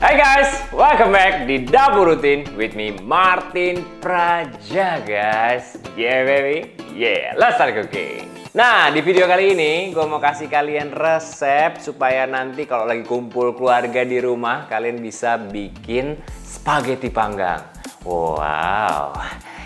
Hai guys, welcome back di Dapur Rutin with me Martin Praja guys. Yeah baby, yeah, let's start cooking. Nah, di video kali ini gue mau kasih kalian resep supaya nanti kalau lagi kumpul keluarga di rumah kalian bisa bikin spaghetti panggang. Wow,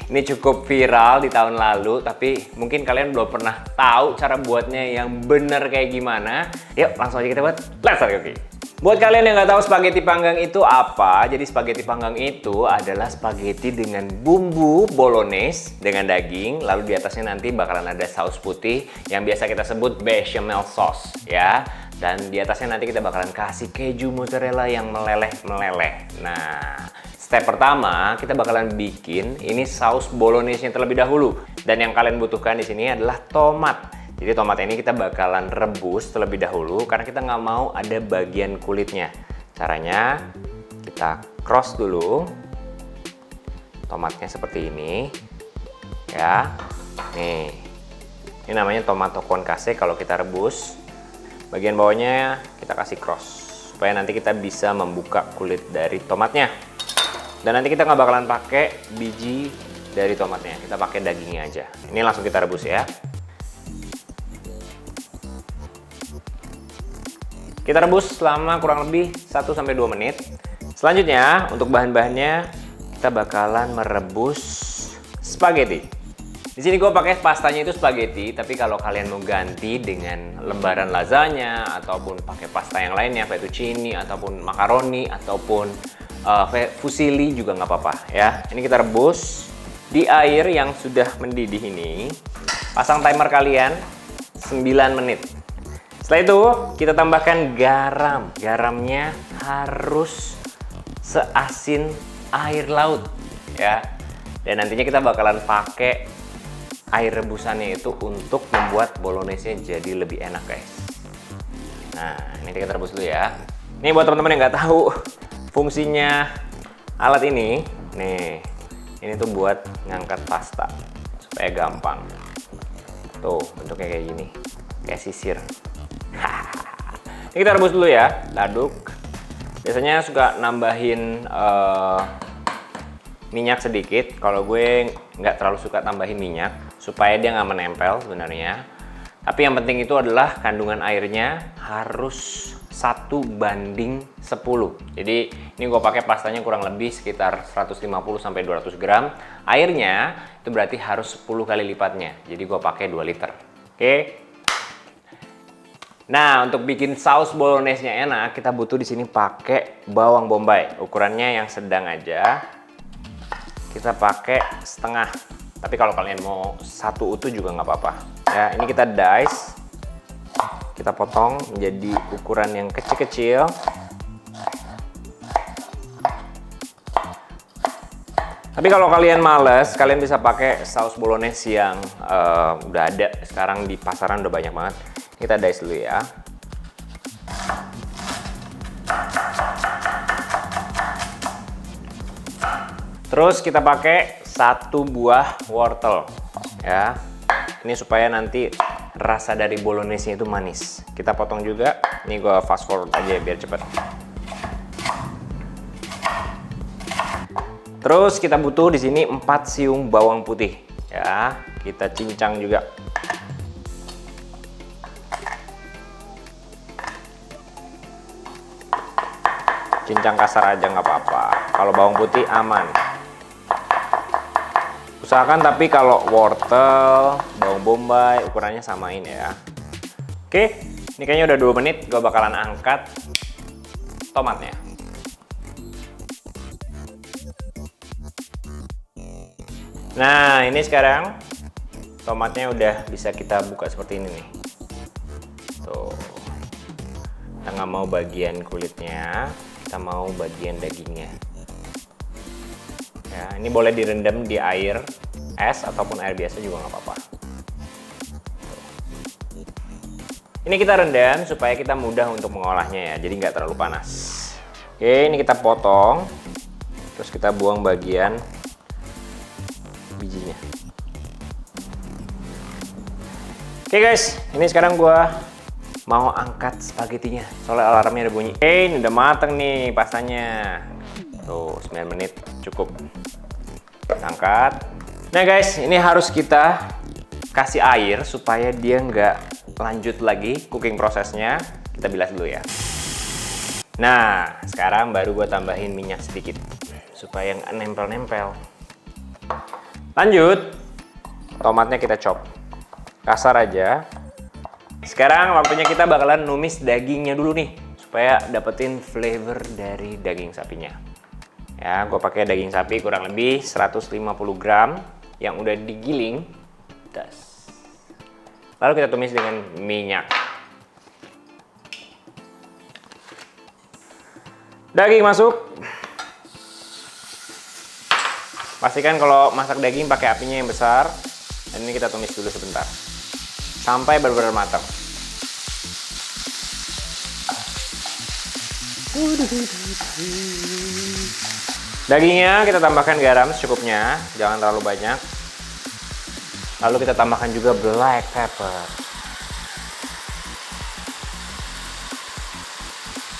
ini cukup viral di tahun lalu, tapi mungkin kalian belum pernah tahu cara buatnya yang bener kayak gimana. Yuk langsung aja kita buat, let's start cooking. Buat kalian yang nggak tahu spaghetti panggang itu apa, jadi spaghetti panggang itu adalah spaghetti dengan bumbu bolognese dengan daging, lalu di atasnya nanti bakalan ada saus putih yang biasa kita sebut bechamel sauce ya. Dan di atasnya nanti kita bakalan kasih keju mozzarella yang meleleh-meleleh. Nah, step pertama kita bakalan bikin ini saus bolognese-nya terlebih dahulu. Dan yang kalian butuhkan di sini adalah tomat. Jadi tomat ini kita bakalan rebus terlebih dahulu karena kita nggak mau ada bagian kulitnya. Caranya kita cross dulu tomatnya seperti ini, ya. Nih, ini namanya tomato concasse kalau kita rebus. Bagian bawahnya kita kasih cross supaya nanti kita bisa membuka kulit dari tomatnya. Dan nanti kita nggak bakalan pakai biji dari tomatnya, kita pakai dagingnya aja. Ini langsung kita rebus ya. Kita rebus selama kurang lebih 1-2 menit. Selanjutnya, untuk bahan-bahannya kita bakalan merebus spaghetti. Di sini gue pakai pastanya itu spaghetti, tapi kalau kalian mau ganti dengan lembaran lasagna ataupun pakai pasta yang lainnya, fettuccine ataupun makaroni ataupun fusilli juga nggak apa-apa ya. Ini kita rebus di air yang sudah mendidih ini. Pasang timer kalian 9 menit. Setelah itu kita tambahkan garam. Garamnya harus seasin air laut ya. Dan nantinya kita bakalan pakai air rebusannya itu untuk membuat bolognese jadi lebih enak guys. Nah, ini kita rebus dulu ya. Ini buat teman-teman yang nggak tahu fungsinya alat ini. Nih, ini tuh buat ngangkat pasta supaya gampang. Tuh, bentuknya kayak gini. Kayak sisir. Ini kita rebus dulu ya, aduk. Biasanya suka nambahin minyak sedikit. Kalau gue nggak terlalu suka tambahin minyak supaya dia nggak menempel sebenarnya. Tapi yang penting itu adalah kandungan airnya harus 1:10. Jadi ini gue pakai pastanya kurang lebih sekitar 150-200 gram. Airnya itu berarti harus 10 kali lipatnya. Jadi gue pakai 2 liter. Oke. Nah, untuk bikin saus bolognese-nya enak, kita butuh di sini pakai bawang bombay. Ukurannya yang sedang aja. Kita pakai setengah. Tapi kalau kalian mau 1 utuh juga nggak apa-apa. Ya, ini kita dice. Kita potong menjadi ukuran yang kecil-kecil. Tapi kalau kalian males, kalian bisa pakai saus bolognese yang udah ada. Sekarang di pasaran udah banyak banget. Kita dice dulu ya. Terus kita pakai 1 buah wortel ya. Ini supaya nanti rasa dari bolognese itu manis. Kita potong juga. Ini gue fast forward aja biar cepet. Terus kita butuh di sini 4 siung bawang putih ya. Kita cincang juga. Cincang kasar aja nggak apa-apa. Kalau bawang putih aman. Usahakan tapi kalau wortel, bawang bombay ukurannya samain ya. Oke, ini kayaknya udah 2 menit. Gue bakalan angkat tomatnya. Nah, ini sekarang tomatnya udah bisa kita buka seperti ini nih. Tuh. Kita nggak mau bagian kulitnya. Kita mau bagian dagingnya ya. Ini boleh direndam di air es ataupun air biasa juga nggak apa-apa. Ini kita rendam supaya kita mudah untuk mengolahnya ya, jadi nggak terlalu panas. Oke, ini kita potong terus kita buang bagian bijinya. Oke guys, ini sekarang gua mau angkat spaghettinya. Soalnya alarmnya udah bunyi. Oke, ini udah mateng nih pastanya. Tuh, 9 menit cukup. Angkat. Nah guys, ini harus kita kasih air supaya dia nggak lanjut lagi cooking prosesnya. Kita bilas dulu ya. Nah, sekarang baru gue tambahin minyak sedikit supaya nggak nempel-nempel. Lanjut, tomatnya kita chop kasar aja. Sekarang waktunya kita bakalan numis dagingnya dulu nih supaya dapetin flavor dari daging sapinya. Ya, gue pakai daging sapi kurang lebih 150 gram yang udah digiling. Lalu kita tumis dengan minyak. Daging masuk. Pastikan kalau masak daging pakai apinya yang besar. Dan ini kita tumis dulu sebentar sampai benar-benar matang. Dagingnya kita tambahkan garam secukupnya, jangan terlalu banyak. Lalu kita tambahkan juga black pepper.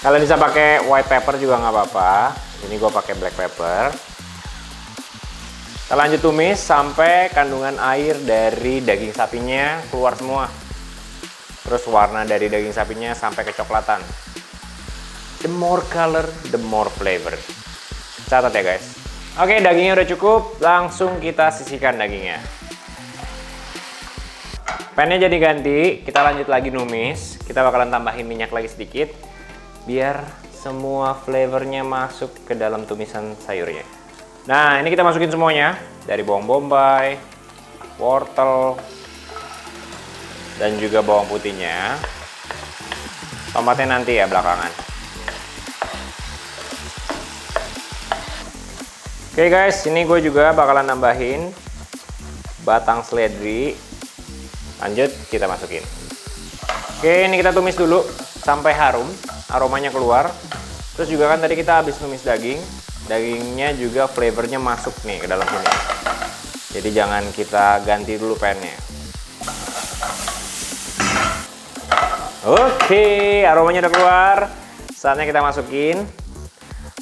Kalian bisa pakai white pepper juga nggak apa-apa. Ini gue pakai black pepper. Kita lanjut tumis sampai kandungan air dari daging sapinya keluar semua. Terus warna dari daging sapinya sampai kecoklatan. The more color, the more flavor. Catat ya guys. Oke, dagingnya udah cukup. Langsung kita sisihkan dagingnya. Pannya jadi ganti. Kita lanjut lagi numis. Kita bakalan tambahin minyak lagi sedikit. Biar semua flavornya masuk ke dalam tumisan sayurnya. Nah, ini kita masukin semuanya. Dari bawang bombay, wortel, dan juga bawang putihnya. Tomatnya nanti ya belakangan. Oke guys, ini gue juga bakalan nambahin batang seledri. Lanjut, kita masukin. Oke, ini kita tumis dulu sampai harum, aromanya keluar. Terus juga kan tadi kita habis tumis daging. Dagingnya juga flavornya masuk nih ke dalam sini. Jadi jangan kita ganti dulu pannya. Oke, aromanya udah keluar. Saatnya kita masukin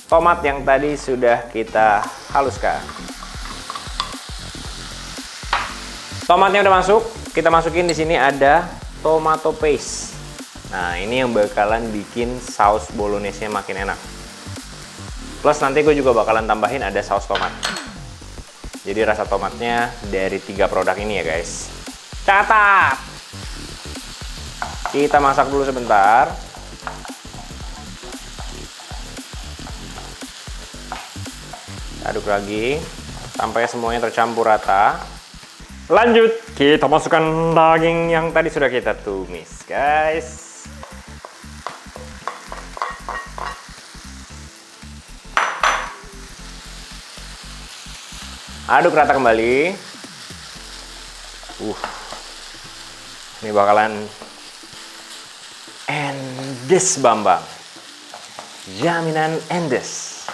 tomat yang tadi sudah kita haluskan. Tomatnya udah masuk. Kita masukin di sini ada tomato paste. Nah, ini yang bakalan bikin saus bolognese-nya makin enak. Plus nanti gue juga bakalan tambahin ada saus tomat. Jadi rasa tomatnya dari 3 produk ini ya guys. Catat! Kita masak dulu sebentar. Aduk lagi sampai semuanya tercampur rata. Lanjut, kita masukkan daging yang tadi sudah kita tumis guys. Aduk rata kembali. Ini bakalan endes Bambang. Jaminan endes.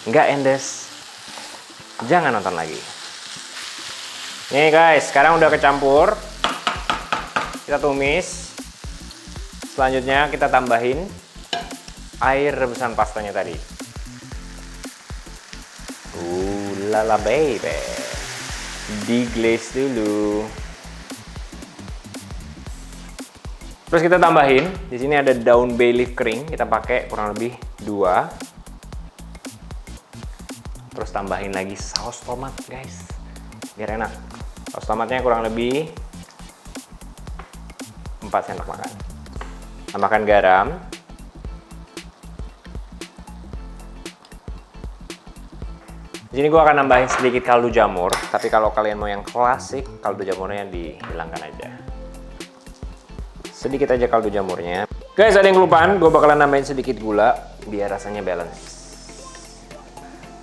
Nggak endes, jangan nonton lagi. Nih guys, sekarang udah kecampur. Kita tumis. Selanjutnya kita tambahin air rebusan pastanya tadi. Lala baby. Di-glaze dulu. Terus kita tambahin, di sini ada daun bay leaf kering, kita pakai kurang lebih 2. Terus tambahin lagi saus tomat guys, biar enak. Saus tomatnya kurang lebih 4 sendok makan. Tambahkan garam. Di sini gue akan nambahin sedikit kaldu jamur, tapi kalau kalian mau yang klasik, kaldu jamurnya dihilangkan aja. Sedikit aja kaldu jamurnya. Guys, ada yang kelupaan, gue bakalan nambahin sedikit gula biar rasanya balance.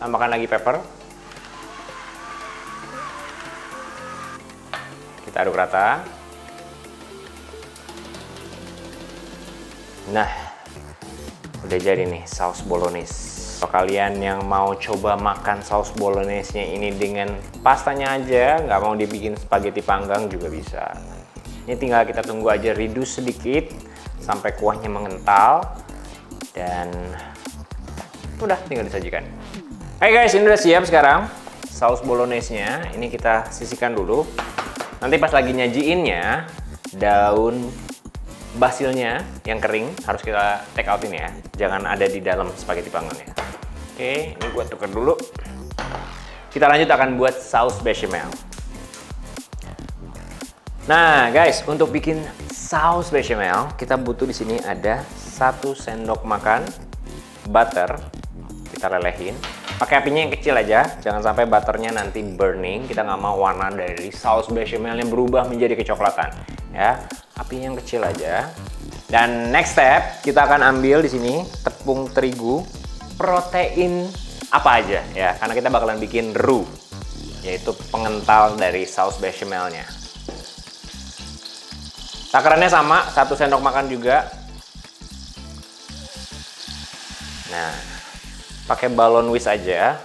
Tambahkan lagi pepper. Kita aduk rata. Nah, udah jadi nih saus bolognese. Kalau kalian yang mau coba makan saus bolognese-nya ini dengan pastanya aja, nggak mau dibikin spaghetti panggang juga bisa. Ini tinggal kita tunggu aja reduce sedikit sampai kuahnya mengental dan udah tinggal disajikan. Oke guys, ini udah siap sekarang saus bolognese-nya. Ini kita sisihkan dulu. Nanti pas lagi nyajiinnya, daun basilnya yang kering harus kita take out ini ya. Jangan ada di dalam spaghetti panggang ya. Oke, ini gua tuker dulu. Kita lanjut akan buat saus bechamel. Nah, guys, untuk bikin saus bechamel, kita butuh di sini ada 1 sendok makan butter. Kita lelehin. Pakai apinya yang kecil aja, jangan sampai butternya nanti burning. Kita nggak mau warna dari saus bechamelnya berubah menjadi kecoklatan. Ya, apinya yang kecil aja. Dan next step, kita akan ambil di sini tepung terigu, protein apa aja ya, karena kita bakalan bikin roux, yaitu pengental dari saus bechamelnya. Takarannya sama, 1 sendok makan juga. Nah, pakai balon whisk aja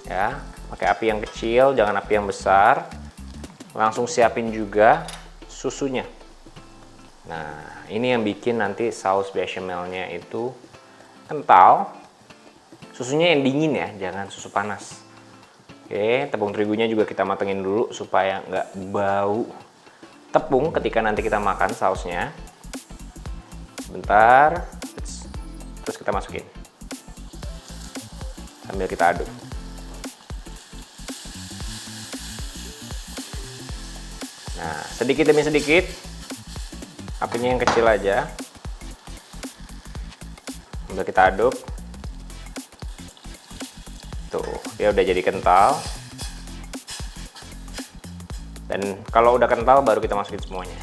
ya, pakai api yang kecil, jangan api yang besar. Langsung siapin juga susunya. Nah, ini yang bikin nanti saus bechamelnya itu kental. Susunya yang dingin ya, jangan susu panas. Oke, tepung terigunya juga kita matengin dulu supaya nggak bau tepung ketika nanti kita makan sausnya. Sebentar, terus kita masukin. Sambil kita aduk. Nah, sedikit demi sedikit, apinya yang kecil aja. Sambil kita aduk. Tuh, dia udah jadi kental. Dan kalau udah kental baru kita masukin semuanya.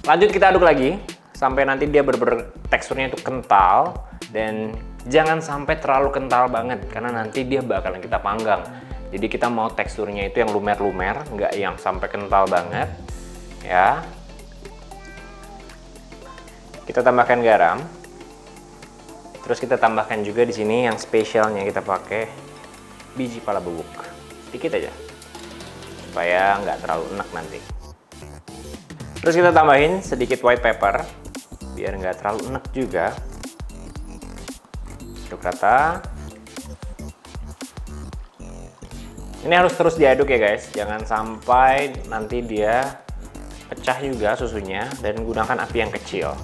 Lanjut kita aduk lagi sampai nanti dia bener-bener teksturnya itu kental, dan jangan sampai terlalu kental banget karena nanti dia bakalan kita panggang. Jadi kita mau teksturnya itu yang lumer-lumer, nggak yang sampai kental banget ya. Kita tambahkan garam. Terus kita tambahkan juga di sini yang spesialnya, kita pakai biji pala bubuk. Sedikit aja. Supaya nggak terlalu enak nanti. Terus kita tambahin sedikit white pepper biar nggak terlalu enak juga. Aduk rata. Ini harus terus diaduk ya guys. Jangan sampai nanti dia pecah juga susunya, dan gunakan api yang kecil.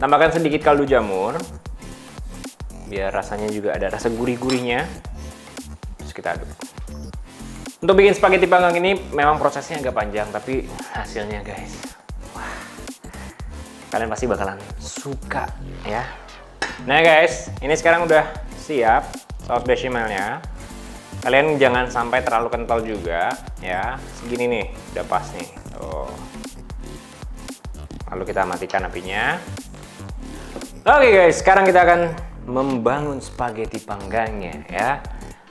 Tambahkan sedikit kaldu jamur biar rasanya juga ada rasa gurih-gurihnya. Terus kita aduk. Untuk bikin spaghetti panggang ini memang prosesnya agak panjang, tapi hasilnya guys, wah, kalian pasti bakalan suka ya. Nah guys, ini sekarang udah siap saus bechamelnya. Kalian jangan sampai terlalu kental juga ya. Segini nih, udah pas nih. Tuh. Lalu kita matikan apinya. Oke guys, sekarang kita akan membangun spaghetti panggangnya ya.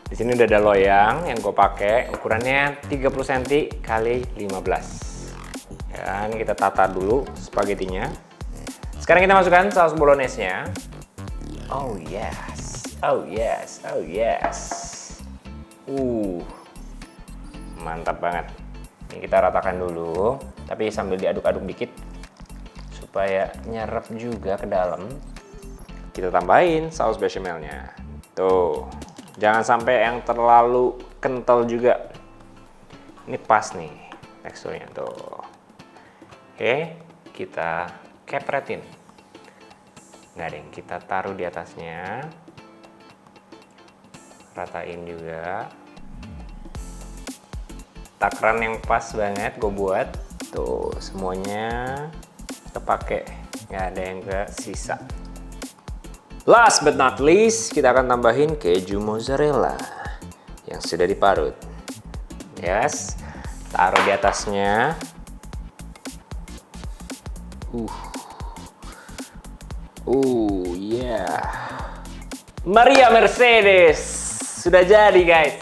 Di sini udah ada loyang yang gue pakai, ukurannya 30 cm kali 15. Ya, ini kita tata dulu spagettinya. Sekarang kita masukkan saus bolognese-nya. Oh yes, oh yes, oh yes. Mantap banget. Ini kita ratakan dulu, tapi sambil diaduk-aduk dikit supaya nyerap juga ke dalam. Kita tambahin saus bechamelnya. Tuh, jangan sampai yang terlalu kental juga. Ini pas nih teksturnya tuh. Oke, kita kepretin. Nggak deh, kita taruh di atasnya. Ratain juga. Takaran yang pas banget gue buat. Tuh, semuanya kepake, nggak ada yang sisa. Last but not least, kita akan tambahin keju mozzarella yang sudah diparut. Yes, taruh di atasnya. Yeah. Maria Mercedes sudah jadi guys.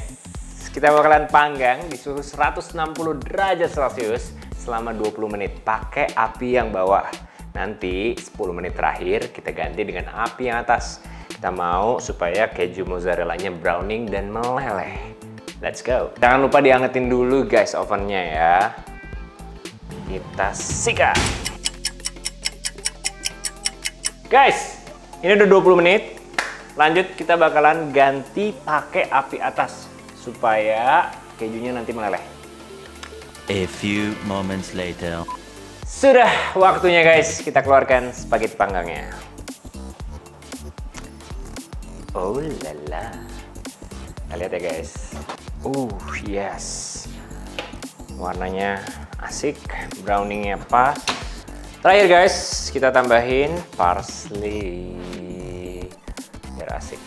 Kita bakalan panggang di suhu 160 derajat Celcius selama 20 menit pakai api yang bawah. Nanti 10 menit terakhir kita ganti dengan api yang atas. Kita mau supaya keju mozzarellanya browning dan meleleh. Let's go. Jangan lupa diangetin dulu guys ovennya ya. Kita sikat. Guys, ini udah 20 menit. Lanjut kita bakalan ganti pakai api atas supaya kejunya nanti meleleh. A few moments later. Sudah waktunya guys, kita keluarkan spaghetti panggangnya. Oh lala. Kita lihat ya guys. Yes. Warnanya asik, browningnya pas. Terakhir guys, kita tambahin parsley. Biar asik.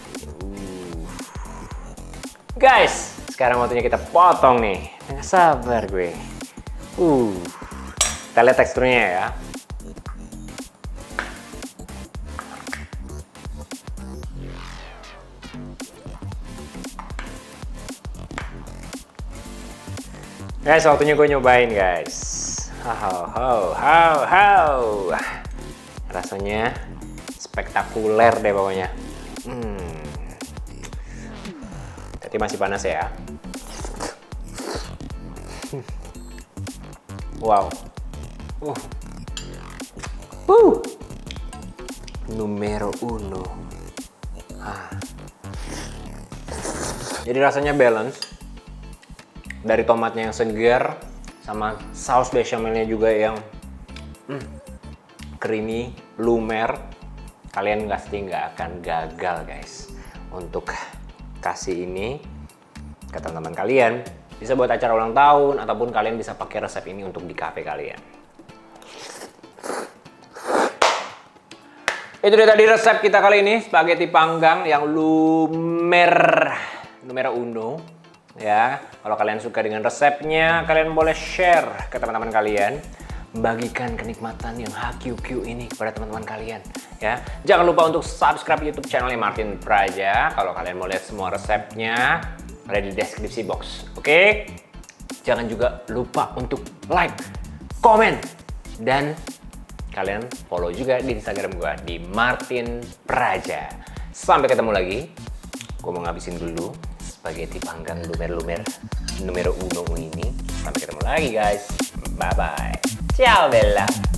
Guys, sekarang waktunya kita potong nih. Nggak sabar gue. Kita lihat teksturnya ya. Guys, waktunya gue nyobain guys. Rasanya spektakuler deh pokoknya. Tapi masih panas ya. Wow. Numero uno. Jadi rasanya balance. Dari tomatnya yang segar sama saus bechamelnya juga yang creamy, lumer. Kalian pasti nggak akan gagal guys untuk kasih ini ke teman-teman kalian. Bisa buat acara ulang tahun ataupun kalian bisa pakai resep ini untuk di cafe kalian. Itu dia tadi resep kita kali ini, spaghetti panggang yang numero uno. Ya, kalau kalian suka dengan resepnya, kalian boleh share ke teman-teman kalian. Bagikan kenikmatan yang HQQ ini kepada teman-teman kalian. Ya, jangan lupa untuk subscribe YouTube channelnya Martin Praja. Kalau kalian mau lihat semua resepnya, ada di deskripsi box. Oke? Jangan juga lupa untuk like, komen, dan kalian follow juga di Instagram gue di Martin Praja. Sampai ketemu lagi. Gue mau ngabisin dulu spaghetti panggang lumer-lumer numero uno ini. Sampai ketemu lagi guys. Bye-bye. Ciao Bella.